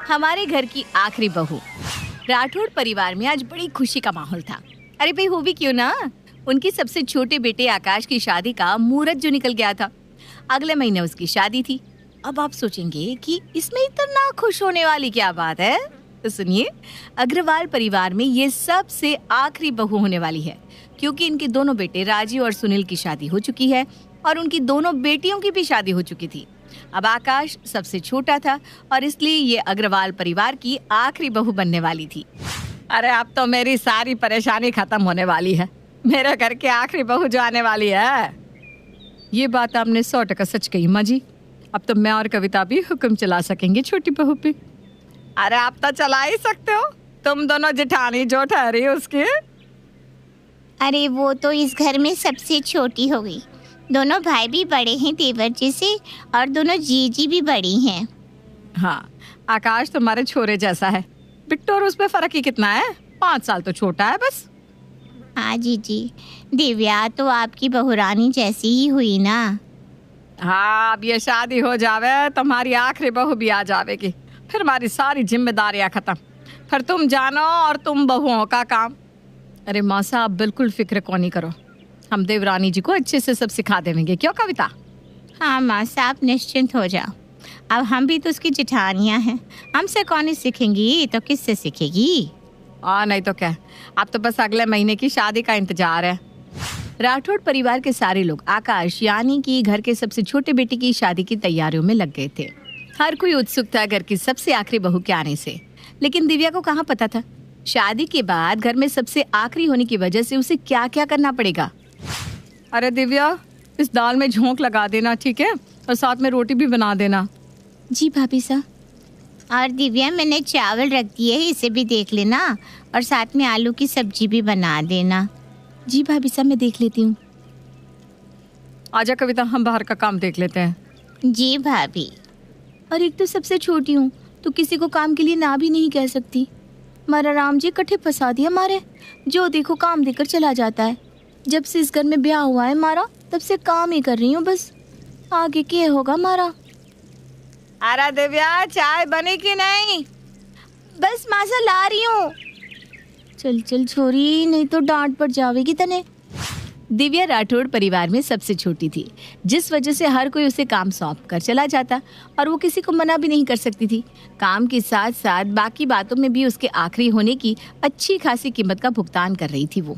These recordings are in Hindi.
हमारे घर की आखिरी बहू। राठौड़ परिवार में आज बड़ी खुशी का माहौल था। अरे भाई हो भी क्यों ना, उनके सबसे छोटे बेटे आकाश की शादी का मुहूर्त जो निकल गया था। अगले महीने उसकी शादी थी। अब आप सोचेंगे कि इसमें इतना खुश होने वाली क्या बात है, तो सुनिए, अग्रवाल परिवार में ये सबसे आखिरी बहू होने वाली है, क्योंकि इनके दोनों बेटे राजीव और सुनील की शादी हो चुकी है और उनकी दोनों बेटियों की भी शादी हो चुकी थी। अब आकाश सबसे छोटा था और इसलिए ये अग्रवाल परिवार की आखिरी बहू बनने वाली थी। अरे अब तो मेरी सारी परेशानी खत्म होने वाली है, मेरे घर की आखिरी बहू जो आने वाली है। ये बात आपने 100% सच कही माँ जी। अब तो मैं और कविता भी हुक्म चला सकेंगे छोटी बहू पे। अरे आप तो चला ही सकते हो, तुम दोनों जेठानी जो ठहरी उसकी। अरे वो तो इस घर में सबसे छोटी हो गई। दोनों भाई भी बड़े हैं देवर जी से, और दोनों जीजी भी बड़ी हैं। हाँ, आकाश तुम्हारे छोरे जैसा है, बिट्टू और उसमें फर्क ही कितना है, 5 साल तो छोटा है बस। हाँ जीजी, दिव्या तो आपकी बहुरानी जैसी ही हुई ना। हाँ, अब ये शादी हो जावे तुम्हारी आखिरी बहू भी आ जावेगी, फिर हमारी सारी जिम्मेदारियां खत्म, फिर तुम जानो और तुम बहुओं का काम। अरे माँ साहब बिल्कुल फिक्र को नहीं करो, हम देवरानी जी को अच्छे से सब सिखा देंगे, क्यों कविता? हाँ माँ साहब निश्चिंत हो जाओ, अब हम भी तो उसकी जेठानियाँ हैं, हमसे कौन ही सीखेंगी तो किससे सीखेगी। नहीं तो क्या, अब तो बस अगले महीने की शादी का इंतजार है। राठौड़ परिवार के सारे लोग आकाश यानी कि घर के सबसे छोटे बेटे की शादी की तैयारियों में लग गए थे। हर कोई उत्सुक था घर की सबसे आखिरी बहू के आने से, लेकिन दिव्या को कहाँ पता था शादी के बाद घर में सबसे आखिरी होने की वजह से उसे क्या क्या करना पड़ेगा। अरे दिव्या, इस दाल में झोंक लगा देना, ठीक है, और साथ में रोटी भी बना देना। जी भाभी साहब। और दिव्या मैंने चावल रख दिए है, इसे भी देख लेना, और साथ में आलू की सब्जी भी बना देना। जी भाभी साहब मैं देख लेती हूँ। आजा कविता, हम बाहर का काम देख लेते हैं। जी भाभी। और एक तो सबसे छोटी हूँ तो किसी को काम के लिए ना भी नहीं कह सकती। मारा राम जी कट्ठे फंसा दिया मारे, जो देखो काम देकर चला जाता है। जब से इस घर में ब्याह हुआ है मारा, तब से काम ही कर रही हूँ बस, आगे क्या होगा मारा। अरे दिव्या, चाय बनी कि नहीं? बस मासा ला रही हूँ। चल चल छोरी, नहीं तो डांट पड़ जाएगी तने। दिव्या राठौड़ परिवार में सबसे छोटी थी, जिस वजह से हर कोई उसे काम सौंप कर चला जाता और वो किसी को मना भी नहीं कर सकती थी। काम के साथ साथ बाकी बातों में भी उसके आखिरी होने की अच्छी खासी कीमत का भुगतान कर रही थी वो।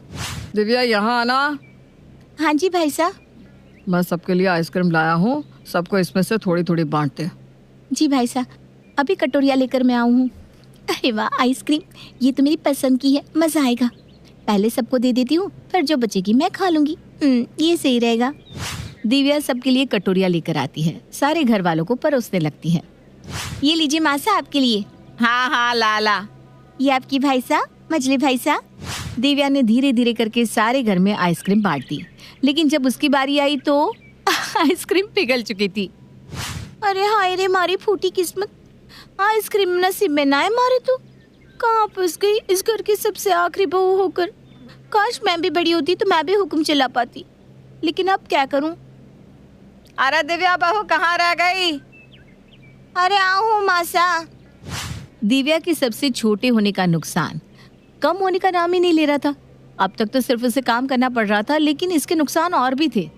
दिव्या यहाँ आना। हाँ जी भाई साहब। मैं सबके लिए आइसक्रीम लाया हूँ, सबको इसमें से थोड़ी थोड़ी बांटते। जी भाई साहब, अभी कटोरिया लेकर मैं आऊँ हूँ। अरे वाह, आइसक्रीम ये तो मेरी पसंद की है, मजा आएगा। पहले सबको दे देती हूँ, फिर जो बचेगी मैं खा लूंगी। ये सही रहेगा। दिव्या सबके लिए कटोरिया लेकर आती है, सारे घर वालों को परोसने लगती है। ये लीजिए माँ साहब आपके लिए। हाँ हाँ लाला। ये आपकी भाई साहब, मजली भाई साहब। दिव्या ने धीरे धीरे करके सारे घर में आइसक्रीम बांट दी, लेकिन जब उसकी बारी आई तो आइसक्रीम पिघल चुकी थी। अरे हाय रे मारी फूटी किस्मत, आइसक्रीम नसीब में ना है मारे तो। कहाँ फंस गई इस घर की सबसे आखिरी बहू होकर। काश मैं भी बड़ी होती तो मैं भी हुक्म चला पाती, लेकिन अब क्या करूं। अरे दिव्या बहू कहाँ रह गई? अरे आओ मासा। दिव्या के सबसे छोटे होने का नुकसान कम होने का नाम ही नहीं ले रहा था। अब तक तो सिर्फ उसे काम करना पड़ रहा था, लेकिन इसके नुकसान और भी थे।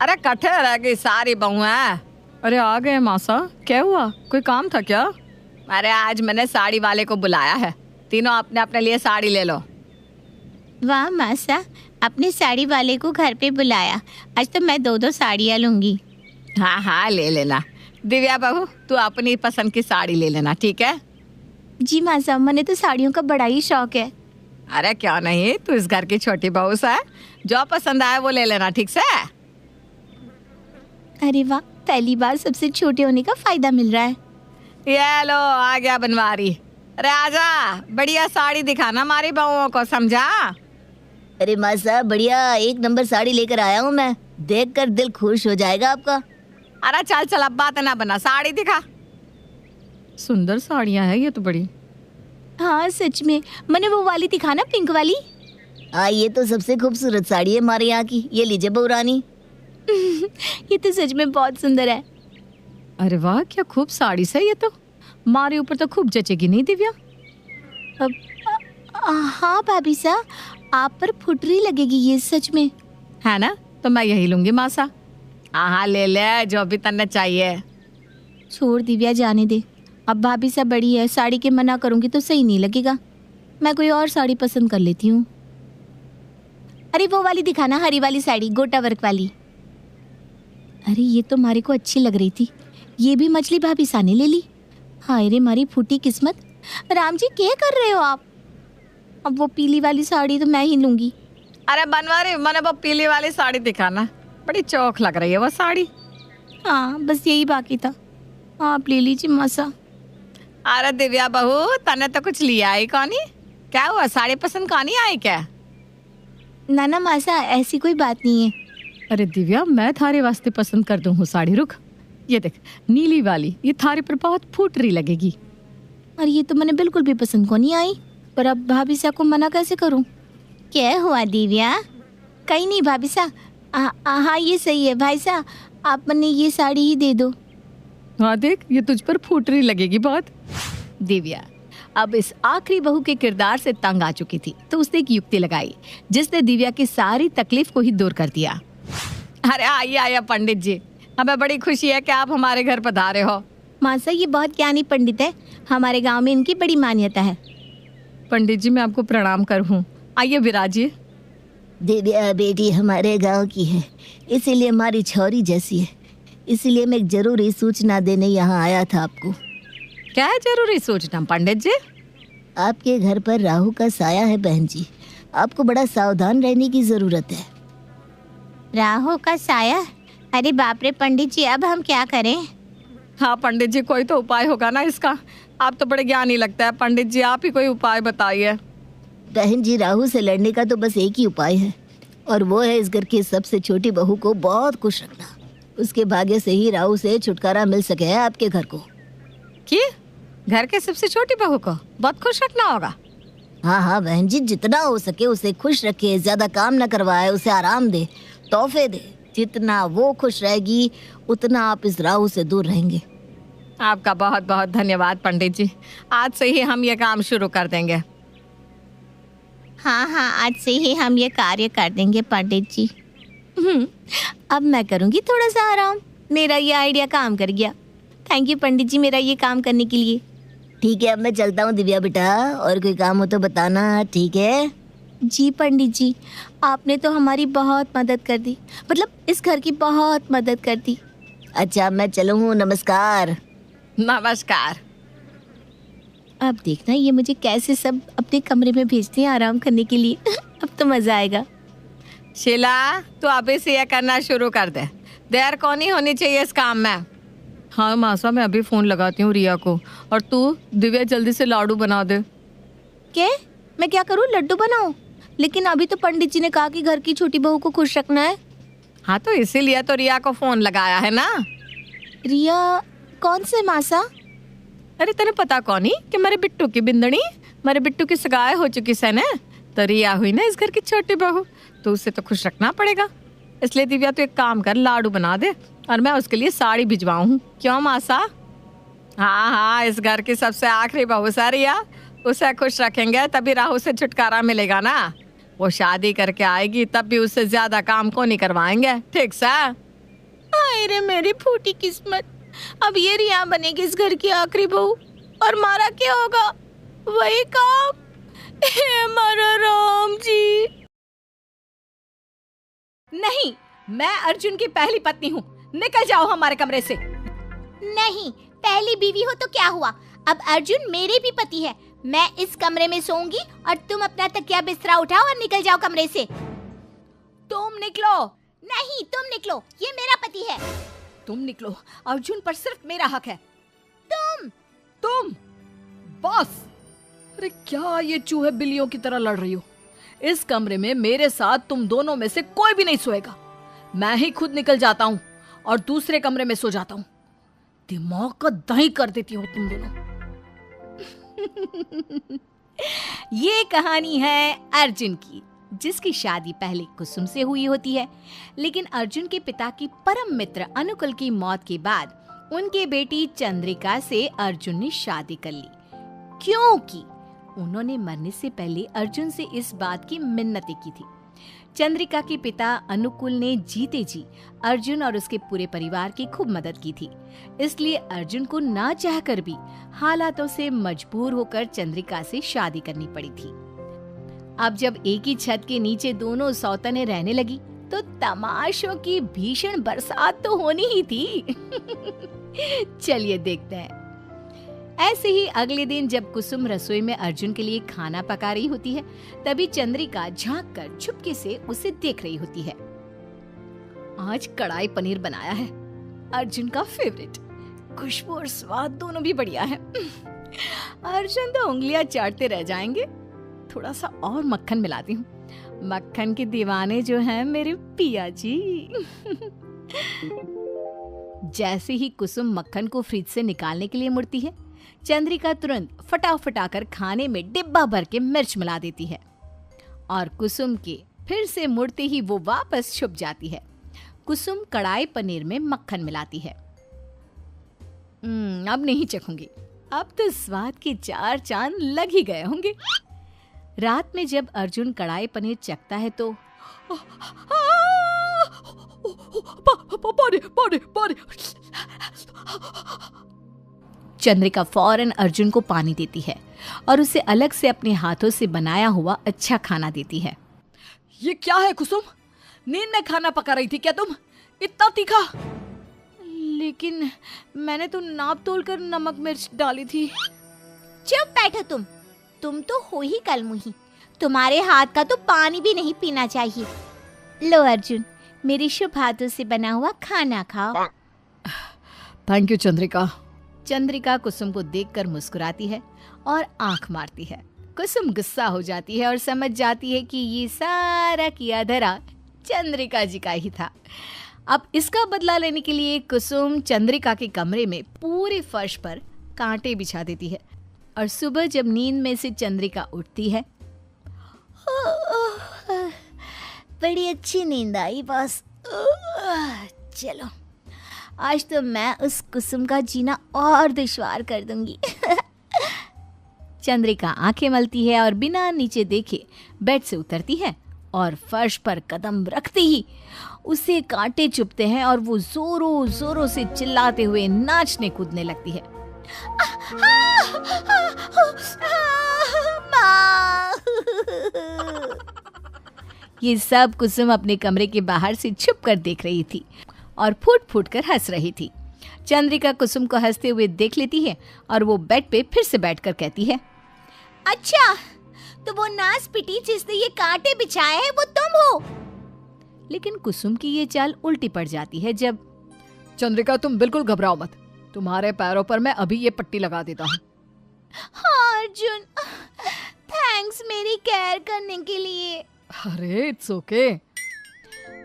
अरे कट्ठे रह गई सारी बहुएं। अरे आ गए मासा, क्या हुआ, कोई काम था क्या? अरे आज मैंने साड़ी वाले को बुलाया है, तीनों अपने अपने लिए साड़ी ले लो। वाह मासा, अपने साड़ी वाले को घर पे बुलाया, आज तो मैं 2-2 साड़ियाँ लूंगी। हाँ हाँ ले लेना। दिव्या बहू तू अपनी पसंद की साड़ी ले लेना, ठीक है? जी मासा, मैंने तो साड़ियों का बड़ा ही शौक है। अरे क्यों नहीं, तू इस घर की छोटी बहू है, जो पसंद आए वो ले लेना, ठीक से? अरे वाह, पहली बार सबसे छोटे होने का फायदा मिल रहा है। ये लो आ गया बनवारी। अरे आजा, बढ़िया साड़ी दिखाना हमारी बहुओं को, समझा? अरे माँ साहब बढ़िया 1 नंबर साड़ी लेकर आया हूँ मैं, देखकर दिल खुश हो जाएगा आपका। अरे चल चल अब बात ना बना, साड़ी दिखा। सुंदर साड़ियाँ है ये तो बड़ी। हाँ सच में, मैंने वो वाली दिखाना, पिंक वाली। हाँ ये तो सबसे खूबसूरत साड़ी है हमारे यहाँ की, ये लीजिए बहू रानी। ये तो सच में बहुत सुंदर है। अरे वाह, क्या खूब साड़ी से ये तो। मारे ऊपर तो खूब जचेगी नहीं दिव्या? हाँ भाभी सा, आप पर फुटरी लगेगी ये सच में। है ना, तो मैं यही लूंगी मासा। हाँ ले ले जो भी तन्ने चाहिए। छोड़ दिव्या, जाने दे। अब भाभी सा बड़ी है, साड़ी के मना करूंगी तो सही नहीं लगेगा। मैं कोई और साड़ी पसंद कर लेती हूँ। अरे वो वाली दिखाना, हरी वाली साड़ी, गोटा वर्क वाली। अरे ये तो मारी को अच्छी लग रही थी, ये भी मछली भाभी सा ने ले ली। हाय रे मारी फूटी किस्मत। राम जी क्या कर रहे हो आप? अब वो पीली वाली साड़ी तो मैं ही लूंगी। अरे बनवारी, मैंने वो पीली वाली साड़ी दिखाना, बड़ी चौक लग रही है वो साड़ी। हाँ बस यही बाकी था, आप ले लीजिए मासा। अरे दिव्या बहू, तने तो कुछ लिया ही कौनी? क्या हुआ, साड़ी पसंद कौनी आई क्या? ना ना मासा, ऐसी कोई बात नहीं है। अरे दिव्या, मैं थारे वास्ते पसंद कर दूं हूँ साड़ी। रुक, ये देख नीली वाली, ये थारे पर बहुत फूटरी लगेगी। और ये तो मैंने बिल्कुल भी पसंद को नहीं आई, पर अब भाभी सा को मना कैसे करूं? क्या हुआ दिव्या? कहीं नहीं भाभी सा। हाँ ये सही है भाई सा, आप मने ये साड़ी ही दे दो। हाँ देख, ये तुझ पर फूटरी लगेगी बहुत। दिव्या अब इस आखिरी बहू के किरदार से तंग आ चुकी थी, तो उसने एक युक्ति लगाई जिसने दिव्या की सारी तकलीफ को ही दूर कर दिया। अरे आइए आइए पंडित जी, हमें बड़ी खुशी है कि आप हमारे घर पधारे हो। मासा ये बहुत ज्ञानी पंडित है, हमारे गांव में इनकी बड़ी मान्यता है। पंडित जी मैं आपको प्रणाम करूँ, आइए विराजिए। दिव्या बेटी हमारे गांव की है, इसीलिए हमारी छोरी जैसी है, इसीलिए मैं एक जरूरी सूचना देने यहाँ आया था आपको। क्या है जरूरी सूचना पंडित जी? आपके घर पर राहु का साया है बहन जी, आपको बड़ा सावधान रहने की जरूरत है। राहु का साया? अरे बाप रे पंडित जी, अब हम क्या करें? हाँ पंडित जी, कोई तो उपाय होगा ना इसका। आप तो बड़े ज्ञानी लगता है पंडित जी, आप ही कोई उपाय बताइए। बहन जी, राहु से लड़ने का तो बस एक ही उपाय है, और वो है इस घर की सबसे छोटी बहू को बहुत खुश रखना। उसके भाग्य से ही राहु से छुटकारा मिल सके है आपके घर को। कि घर के सबसे छोटी बहू को बहुत खुश रखना होगा? हाँ हाँ बहन जी, जितना हो सके उसे खुश रखे, ज्यादा काम न करवाए, उसे आराम दे, तोहफे दे। जितना वो खुश रहेगी उतना आप इस राहु से दूर रहेंगे। आपका बहुत बहुत धन्यवाद पंडित जी, आज से ही हम ये काम शुरू कर देंगे। हाँ हाँ, आज से ही हम ये कार्य कर देंगे पंडित जी। अब मैं करूंगी थोड़ा सा आराम, मेरा ये आइडिया काम कर गया। थैंक यू पंडित जी मेरा ये काम करने के लिए। ठीक है, अब मैं चलता हूँ दिव्या बेटा, और कोई काम हो तो बताना, ठीक है? जी पंडित जी, आपने तो हमारी बहुत मदद कर दी, मतलब इस घर की बहुत मदद कर दी। अच्छा मैं चलूँ, नमस्कार। नमस्कार। अब देखना ये मुझे कैसे सब अपने कमरे में भेजते हैं आराम करने के लिए। अब तो मजा आएगा। शीला, तू अभी से ये करना शुरू कर दे, देर कौन ही होनी चाहिए इस काम में। हाँ मासा, मैं अभी फोन लगाती हूँ रिया को, और तू दिव्या जल्दी से लाडू बना दे। क्या? मैं क्या करूँ, लड्डू बनाऊँ? लेकिन अभी तो पंडित जी ने कहा कि घर की छोटी बहू को खुश रखना है। हाँ तो इसीलिए तो रिया को फोन लगाया है ना। रिया कौन से मासा? अरे तेने पता कौन ही कि मेरे बिट्टू की बिंदनी, मेरे बिट्टू की सगाई हो चुकी से ना, तो रिया हुई ना इस घर की छोटी बहू, तो उसे तो खुश रखना पड़ेगा। इसलिए दिव्या तो एक काम कर, लाडू बना दे और मैं उसके लिए साड़ी भिजवाऊँ। क्यों मासा? हाँ हाँ, इस घर की सबसे आखिरी बहू सा रिया, उसे खुश रखेंगे तभी राहु से छुटकारा मिलेगा ना। वो शादी करके आएगी तब भी उससे ज्यादा काम को नहीं करवाएंगे, ठीक सा? हाय रे मेरी फूटी किस्मत, अब ये रिया बनेगी इस घर की आखिरी बहू, और मारा क्या होगा? वही काम। हे मारा राम जी। नहीं, मैं अर्जुन की पहली पत्नी हूँ, निकल जाओ हमारे कमरे से। नहीं, पहली बीवी हो तो क्या हुआ, अब अर्जुन मेरे भी पति है। मैं इस कमरे में सोऊंगी और तुम अपना तकिया बिस्तरा उठाओ और निकल जाओ कमरे से। तुम निकलो। नहीं, तुम निकलो, ये मेरा पति है। तुम निकलो, अर्जुन पर सिर्फ मेरा हक है। तुम बॉस। अरे क्या ये चूहे बिल्लियों की तरह लड़ रही हो? इस कमरे में मेरे साथ तुम दोनों में से कोई भी नहीं सोएगा। मैं ही खुद निकल जाता हूँ और दूसरे कमरे में सो जाता हूँ। दिमाग का दही कर देती हो तुम दोनों। ये कहानी है अर्जुन की, जिसकी शादी पहले कुसुम से हुई होती है, लेकिन अर्जुन के पिता की परम मित्र अनुकुल की मौत के बाद उनके बेटी चंद्रिका से अर्जुन ने शादी कर ली, क्योंकि उन्होंने मरने से पहले अर्जुन से इस बात की मिन्नतें की थी। चंद्रिका के पिता अनुकूल ने जीते जी अर्जुन और उसके पूरे परिवार की खूब मदद की थी, इसलिए अर्जुन को ना चाहकर भी हालातों से मजबूर होकर चंद्रिका से शादी करनी पड़ी थी। अब जब एक ही छत के नीचे दोनों सौतने रहने लगी तो तमाशों की भीषण बरसात तो होनी ही थी। चलिए देखते हैं। ऐसे ही अगले दिन जब कुसुम रसोई में अर्जुन के लिए खाना पका रही होती है, तभी चंद्रिका झांक कर चुपके से उसे देख रही होती है। आज कढ़ाई पनीर बनाया है, अर्जुन का फेवरेट। खुशबू और स्वाद दोनों भी बढ़िया है। अर्जुन तो उंगलियां चाटते रह जाएंगे। थोड़ा सा और मक्खन मिलाती हूँ। मक्खन के दीवाने जो हैं मेरे पिया जी। जैसे ही कुसुम मक्खन को फ्रिज से निकालने के लिए मुड़ती है, चंद्रिका तुरंत फटाफट आकर खाने में डिब्बा भर के मिर्च मिला देती है और कुसुम के फिर से मुड़ते ही वो वापस छुप जाती है। कुसुम कढ़ाई पनीर में मक्खन मिलाती है। अब नहीं चखूंगी, अब तो स्वाद के 4 चांद लग ही गए होंगे। रात में जब अर्जुन कढ़ाई पनीर चखता है तो चंद्रिका फौरन अर्जुन को पानी देती है और उसे अलग से अपने हाथों से बनाया हुआ अच्छा खाना देती है। ये क्या है कुसुम? नींद में खाना पका रही थी क्या तुम? इतना तीखा? लेकिन मैंने तो नाप तोल कर नमक मिर्च डाली थी। चुप बैठो तुम तो हो ही कलमुही। तुम्हारे हाथ का तो पानी भी नहीं पीना चाहिए। लो अर्जुन, मेरे शुभ हाथों से बना हुआ खाना खाओ। Thank you Chandrika. चंद्रिका कुसुम को देखकर मुस्कुराती है और आंख मारती है। कुसुम गुस्सा हो जाती है और समझ जाती है कि ये सारा किया धरा चंद्रिका जी का ही था। अब इसका बदला लेने के लिए कुसुम चंद्रिका के कमरे में पूरे फर्श पर कांटे बिछा देती है और सुबह जब नींद में से चंद्रिका उठती है, बड़ी अच्छी नींद आई बस। चलो आज तो मैं उस कुसुम का जीना और दुश्वार कर दूंगी। चंद्रिका आंखें मलती है और बिना नीचे देखे बेड से उतरती है और फर्श पर कदम रखते ही उसे कांटे चुभते हैं और वो जोरों जोरों से चिल्लाते हुए नाचने कूदने लगती है। ये सब कुसुम अपने कमरे के बाहर से छुप कर देख रही थी और फूट फूट कर हंस रही थी। चंद्रिका कुसुम को हंसते हुए देख लेती है और वो बेड पे फिर से बैठकर कहती है, अच्छा तो वो नास पिटी जिसने ये कांटे बिछाए हैं वो तुम हो। लेकिन कुसुम की ये चाल उल्टी पड़ जाती है जब चंद्रिका तुम बिल्कुल घबराओ मत, तुम्हारे पैरों पर मैं अभी ये पट्टी लगा देता हूँ। हाँ अर्जुन, थैंक्स मेरी केयर करने के लिए। अरे इट्स ओके।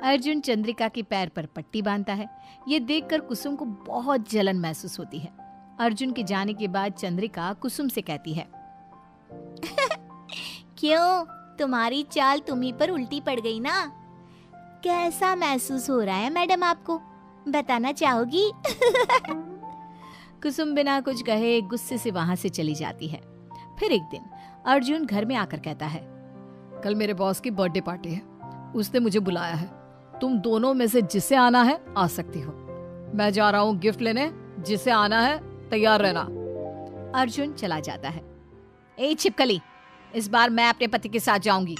अर्जुन चंद्रिका के पैर पर पट्टी बांधता है। ये देखकर कुसुम को बहुत जलन महसूस होती है। अर्जुन के जाने के बाद चंद्रिका कुसुम से कहती है, क्यों, तुम्हारी चाल तुम्ही पर उल्टी पड़ गई ना? कैसा महसूस हो रहा है मैडम आपको, बताना चाहोगी? कुसुम बिना कुछ कहे गुस्से से वहां से चली जाती है। फिर एक दिन अर्जुन घर में आकर कहता है, कल मेरे बॉस की बर्थडे पार्टी है, उसने मुझे बुलाया है। तुम दोनों में से जिसे आना है आ सकती हो। मैं जा रहा हूँ गिफ्ट लेने, जिसे आना है तैयार रहना। अर्जुन चला जाता है। ए छिपकली, इस बार मैं अपने पति के साथ जाऊंगी।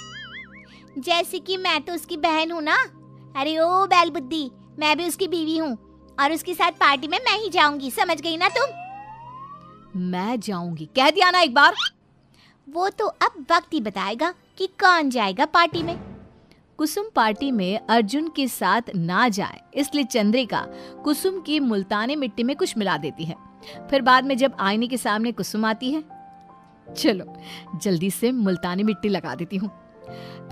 जैसे कि मैं तो उसकी बहन हूँ ना। अरे ओ बैल बुद्धि, मैं भी उसकी बीवी हूँ और उसके साथ पार्टी में मैं ही जाऊंगी, समझ गई ना तुम? मैं जाऊंगी कह दिया ना एक बार। वो तो अब वक्त ही बताएगा कि कौन जाएगा पार्टी में। कुसुम पार्टी में अर्जुन के साथ ना जाए इसलिए चंद्रिका कुसुम की मुल्तानी मिट्टी में कुछ मिला देती है। फिर बाद में जब आईने के सामने कुसुम आती है, चलो जल्दी से मुल्तानी मिट्टी लगा देती हूँ,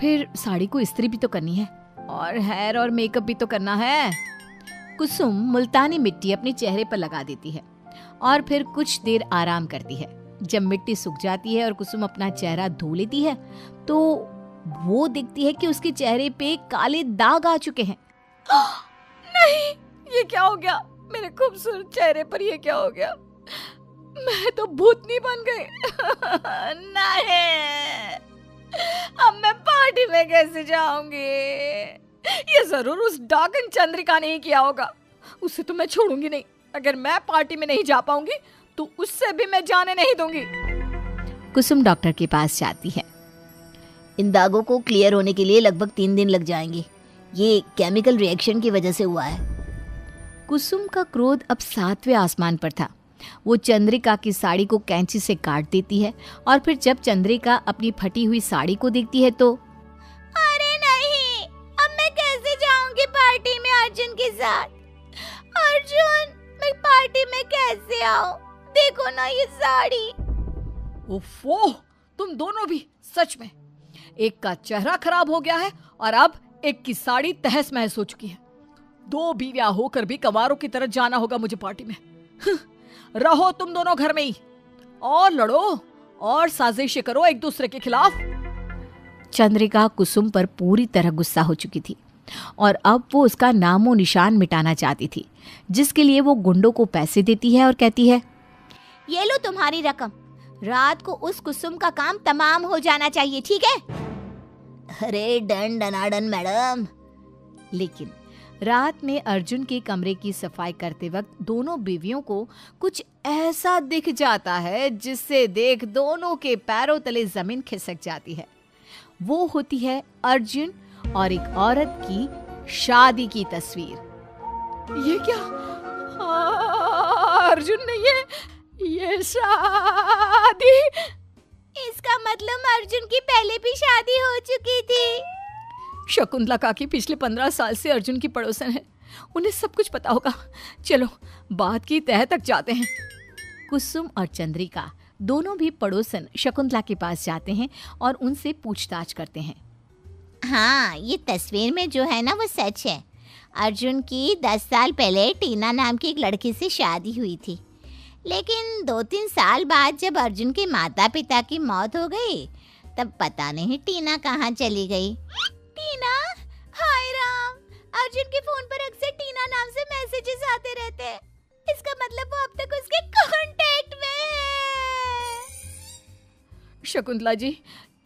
फिर साड़ी को इस्त्री भी तो करनी है और हेयर और मेकअप भी तो करना है। कुसुम मुल्तानी मिट्टी अपने चेहरे पर लगा देती है और फिर कुछ देर आराम करती है। जब मिट्टी सूख जाती है और कुसुम अपना चेहरा धो लेती है तो वो देखती है कि उसके चेहरे पे काले दाग आ चुके हैं। नहीं, ये क्या हो गया? मेरे खूबसूरत चेहरे पर ये क्या हो गया? मैं तो भूतनी बन गई। नहीं, अब मैं पार्टी में कैसे जाऊंगी? ये जरूर उस डाकन चंद्रिका ने ही किया होगा। उसे तो मैं छोड़ूंगी नहीं। अगर मैं पार्टी में नहीं जा पाऊंगी तो उससे भी मैं जाने नहीं दूंगी। कुसुम डॉक्टर के पास जाती है। इन दागों को क्लियर होने के लिए लगभग 3 दिन लग जाएंगे। ये केमिकल रिएक्शन की वजह से हुआ है। कुसुम का क्रोध अब 7वें आसमान पर था। वो चंद्रिका की साड़ी को कैंची से काट देती है और फिर जब चंद्रिका अपनी फटी हुई साड़ी को देखती है तो अरे नहीं, अब मैं कैसे जाऊंगी पार्टी में अर्जुन के साथ? अर्जुन, मैं पार्टी में कैसे आऊं? देखो ना ये साड़ी। ओफो, तुम दोनों भी सच में। एक का चेहरा खराब हो गया है और अब एक की साड़ी तहस महस हो चुकी है। 2 बीवियां होकर भी कंवारों की तरह जाना होगा मुझे पार्टी में। रहो तुम दोनों घर में ही और लड़ो और साजिशें करो एक दूसरे के खिलाफ। चंद्रिका कुसुम पर पूरी तरह गुस्सा हो चुकी थी और अब वो उसका नामो निशान मिटाना चाहती थी, जिसके लिए वो गुंडों को पैसे देती है और कहती है, ये लो तुम्हारी रकम। रात को उस कुसुम का काम तमाम हो जाना चाहिए, ठीक है? अरे डन डनाडन मैडम। लेकिन रात में अर्जुन के कमरे की सफाई करते वक्त दोनों बीवियों को कुछ ऐसा दिख जाता है जिससे देख दोनों के पैरों तले जमीन खिसक जाती है। वो होती है अर्जुन और एक औरत की शादी की तस्वीर। ये क्या? अर्जुन ने ये शादी? इसका मतलब अर्जुन की पहले भी शादी हो चुकी थी। शकुंतला काकी पिछले 15 साल से अर्जुन की पड़ोसन है। उन्हें सब कुछ पता होगा। चलो बात की तह तक जाते हैं। कुसुम और चंद्रिका दोनों भी पड़ोसन शकुंतला के पास जाते हैं और उनसे पूछताछ करते हैं। हाँ, ये तस्वीर में जो है ना वो सच है। अर्जुन की 10 साल पहले टीना नाम की एक लड़की से शादी हुई थी, लेकिन 2-3 साल बाद जब अर्जुन के माता पिता की मौत हो गई तब पता नहीं टीना कहाँ चली गई। टीना? हाय राम, अर्जुन के फोन पर अक्सर टीना नाम से मैसेजेस आते रहते हैं। इसका मतलब वो अब तक उसके कांटेक्ट में है। शकुंतला जी,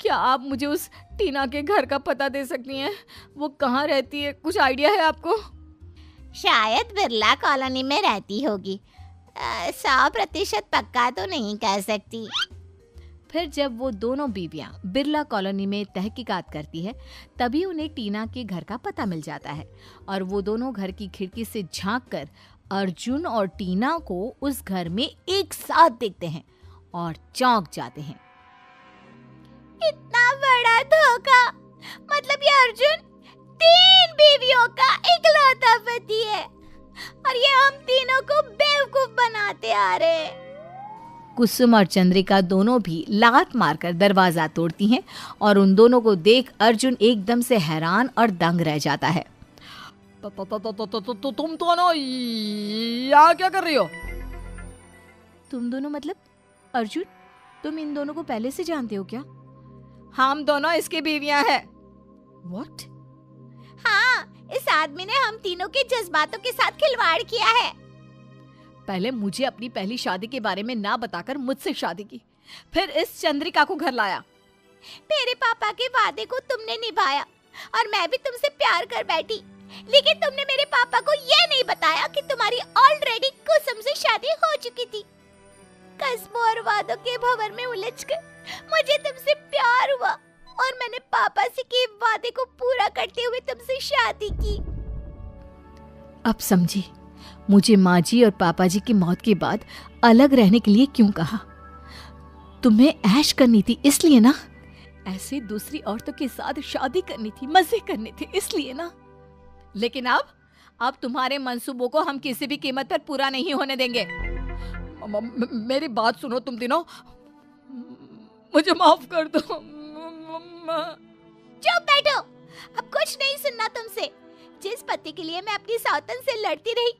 क्या आप मुझे उस टीना के घर का पता दे सकती हैं? वो कहाँ रहती है? कुछ आइडिया है आपको? शायद बिरला कॉलोनी में रहती होगी। 100% पक्का तो नहीं कह सकती। फिर जब वो दोनों बीवियां बिरला कॉलोनी में तहकीकात करती है तभी उन्हें टीना के घर का पता मिल जाता है और वो दोनों घर की खिड़की से झांककर अर्जुन और टीना को उस घर में एक साथ देखते हैं और चौंक जाते हैं। इतना बड़ा धोखा! मतलब ये अर्जुन 3 बीवियों का इकलौता पति है और ये हम तीनों को बेवकूफ बनाते आ रहे हैं। कुसुम और चंद्रिका दोनों भी लात मारकर दरवाजा तोड़ती हैं और उन दोनों को देख अर्जुन एकदम से हैरान और दंग रह जाता है। तुम दोनों यहाँ क्या कर रही हो? तुम दोनों मतलब? अर्जुन, तुम इन दोनों को पहले से जानते हो क्या? हम दोनों इसकी बीवियां हैं। What? हाँ, इस आदमी ने हम तीनों के जज्बातों के साथ खिलवाड़ किया है। पहले मुझे अपनी पहली शादी के बारे में ना बताकर मुझसे शादी की, फिर इस चंद्रिका को घर लाया। मेरे पापा के वादे को तुमने निभाया और मैं भी तुमसे प्यार कर बैठी, लेकिन तुमने मेरे पापा को ये नहीं बताया कि तुम्हारी ऑलरेडी कुसुम से शादी हो चुकी थी। कस्मों और वादों के भंवर में उलझकर मुझे तुमसे प्यार हुआ और मैंने पापा से किए वादे को पूरा करते हुए तुमसे शादी की। अब समझी मुझे माँ जी और पापा जी की मौत के बाद अलग रहने के लिए क्यों कहा। तुम्हें ऐश करनी थी इसलिए ना? ऐसे दूसरी औरतों के साथ शादी करनी थी, मजे करने थे इसलिए ना? लेकिन अब तुम्हारे मंसूबों को हम किसी भी कीमत पर पूरा नहीं होने देंगे। मेरी बात सुनो तुम तीनों, मुझे माफ कर दो। चुप बैठो, अब कुछ नहीं सुनना तुमसे। जिस पति के लिए मैं अपनी सौतन से लड़ती रही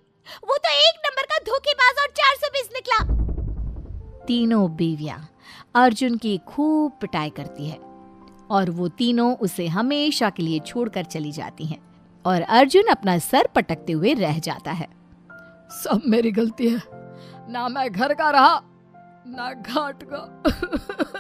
वो तो 1 नंबर का धोखेबाज और 420 निकला। तीनों बीवियां अर्जुन की खूब पिटाई करती है और वो तीनों उसे हमेशा के लिए छोड़कर चली जाती हैं और अर्जुन अपना सर पटकते हुए रह जाता है। सब मेरी गलती है, ना मैं घर का रहा ना घाट का।